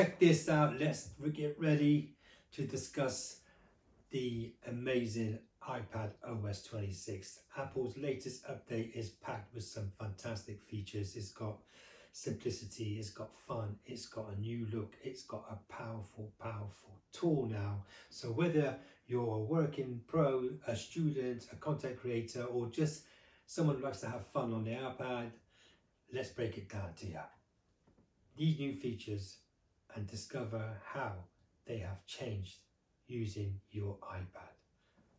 check this out. Let's get ready to discuss the amazing iPadOS 26. Apple's latest update is packed with some fantastic features. It's got simplicity, it's got fun, it's got a new look, it's got a powerful tool now. So whether you're a working pro, a student, a content creator, or just someone who likes to have fun on the iPad, let's break it down to you. These new features and discover how they have changed using your iPad.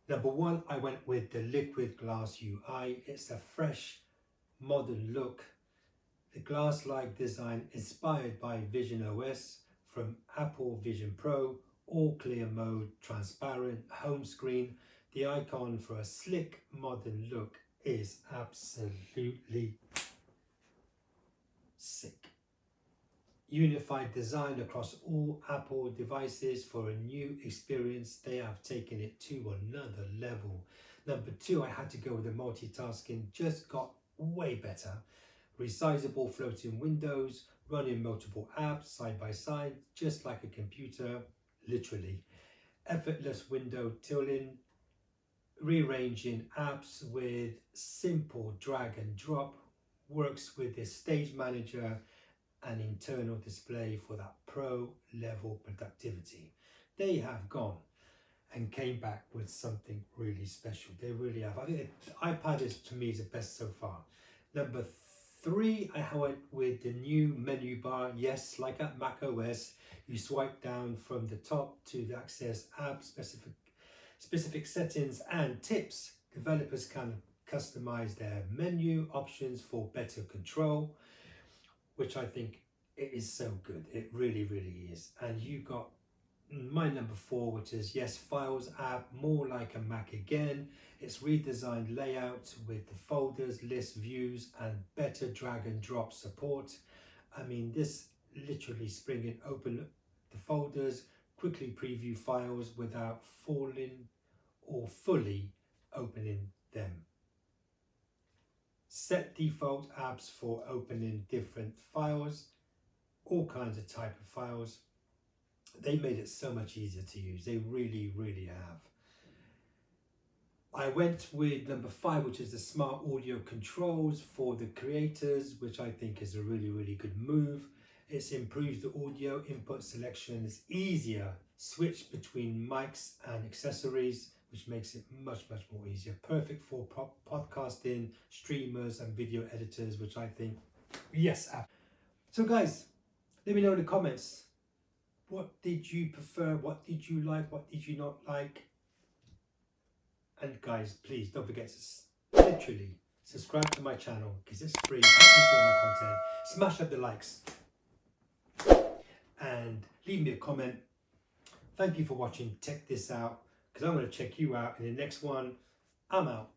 Number one, I went with the liquid glass UI. It's a fresh, modern look. The glass-like design inspired by Vision OS from Apple Vision Pro, all clear mode, transparent, home screen. The icon for a slick, modern look is absolutely sick. Unified design across all Apple devices for a new experience. They have taken it to another level. Number two, I had to go with the multitasking, just got way better. Resizable floating windows, running multiple apps side by side, just like a computer, literally. Effortless window tilling, rearranging apps with simple drag and drop, works with the stage manager and internal display for that pro level productivity. They have gone and came back with something really special. They really have. I think the iPad is, to me, is the best so far. Number three, I went with the new menu bar. Yes, like at macOS, you swipe down from the top to access app specific settings and tips. Developers can customize their menu options for better control, which I think it is so good. It really is. And you got my number four, which is, yes, Files app, more like a Mac again. It's redesigned layout with the folders, lists, views, and better drag and drop support. I mean, this literally springing open the folders, quickly preview files without falling or fully opening them. Set default apps for opening different files, all kinds of type of files. They made it so much easier to use. They really have. I went with number five, which is the smart audio controls for the creators, which I think is a really good move. It's improved the audio input selection. It's easier switch between mics and accessories, which makes it much more easier. Perfect for podcasting, streamers and video editors, which I think, yes. So guys, let me know in the comments, what did you prefer? What did you like? What did you not like? And guys, please don't forget to literally subscribe to my channel, because it's free. Help me grow my content. Smash up the likes and leave me a comment. Thank you for watching. Check this out, because I'm going to check you out in the next one. I'm out.